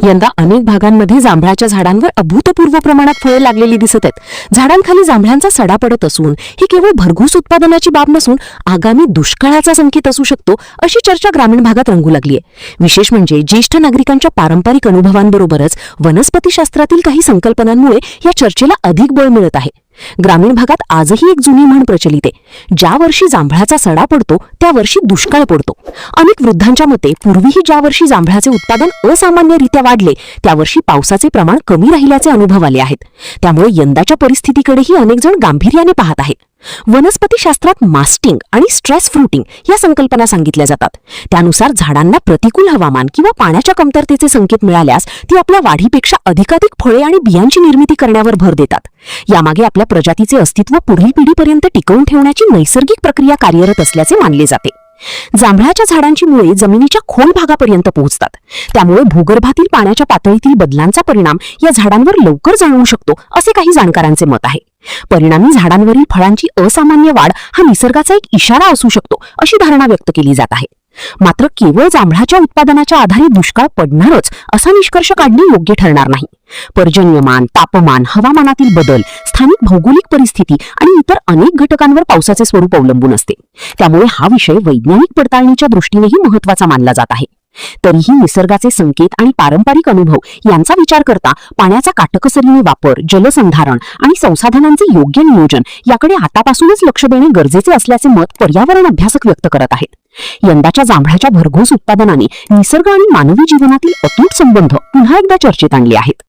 यंदा अनेक भागांमध्ये जांभळाच्या झाडांवर अभूतपूर्व प्रमाणात फळे लागलेली दिसत आहेत। झाडांखाली जांभळांचा सडा पडत असून ही केवळ भरघोस उत्पादनाची बाब नसून आगामी दुष्काळाचा संकेत असू शकतो, अशी चर्चा ग्रामीण भागात रंगू लागली आहे। विशेष म्हणजे ज्येष्ठ नागरिकांच्या पारंपरिक अनुभवांबरोबरच वनस्पतीशास्त्रातील काही संकल्पनांमुळे या चर्चेला अधिक बळ मिळत आहे। ग्रामीण भागात आजही एक जुनी म्हण प्रचलित आहे, ज्या वर्षी जांभळाचा सडा पडतो त्या वर्षी दुष्काळ पडतो। अनेक वृद्धांच्या मते पूर्वीही ज्या वर्षी जांभळाचे उत्पादन असामान्यरित्या वाढले त्या वर्षी पावसाचे प्रमाण कमी राहिल्याचे अनुभव आले आहेत। त्यामुळे यंदाच्या परिस्थितीकडेही अनेक जण गांभीर्याने पाहत आहेत। वनस्पतीशास्त्रात मास्टिंग आणि स्ट्रेस फ्रुटिंग या संकल्पना सांगितल्या जातात। त्यानुसार झाडांना प्रतिकूल हवामान किंवा पाण्याच्या कमतरतेचे संकेत मिळाल्यास ती आपल्या वाढीपेक्षा अधिकाधिक फळे आणि बियांची निर्मिती करण्यावर भर देतात। यामागे आपल्या प्रजातीचे अस्तित्व पुढील पिढीपर्यंत टिकवून ठेवण्याची नैसर्गिक प्रक्रिया कार्यरत असल्याचे मानले जाते। जांभळाच्या झाडांची मुळे जमिनीच्या खोल भागापर्यंत पोहोचतात, त्यामुळे भूगर्भातील पाण्याच्या पातळीतील बदलांचा परिणाम या झाडांवर लवकर जाणवू शकतो, असे काही जाणकारांचे मत आहे। परिणामी झाडांवरील फळांची असामान्य वाढ हा निसर्गाचा एक इशारा असू शकतो, अशी धारणा व्यक्त केली जात आहे। मात्र केवळ जांभळाच्या उत्पादनाच्या आधारे दुष्काळ पडणारच असा निष्कर्ष काढणे योग्य ठरणार नाही। पर्जन्यमान, तापमान, हवामानातील बदल, स्थानिक भौगोलिक परिस्थिती आणि इतर अनेक घटकांवर पावसाचे स्वरूप अवलंबून असते। त्यामुळे हा विषय वैज्ञानिक पडताळणीच्या दृष्टीनेही महत्त्वाचा मानला जात आहे। तरीही निसर्गाचे संकेत आणि पारंपरिक अनुभव यांचा विचार करता पाण्याचा काटकसरीने वापर, जलसंधारण आणि संसाधनांचे योग्य नियोजन याकडे आतापासूनच लक्ष देणे गरजेचे असल्याचे मत पर्यावरण अभ्यासक व्यक्त करत आहेत। यंदाच्या जांभळाच्या भरघोस उत्पादनाने निसर्ग आणि मानवी जीवनातील अतूट संबंध पुन्हा एकदा चर्चेत आणले आहेत।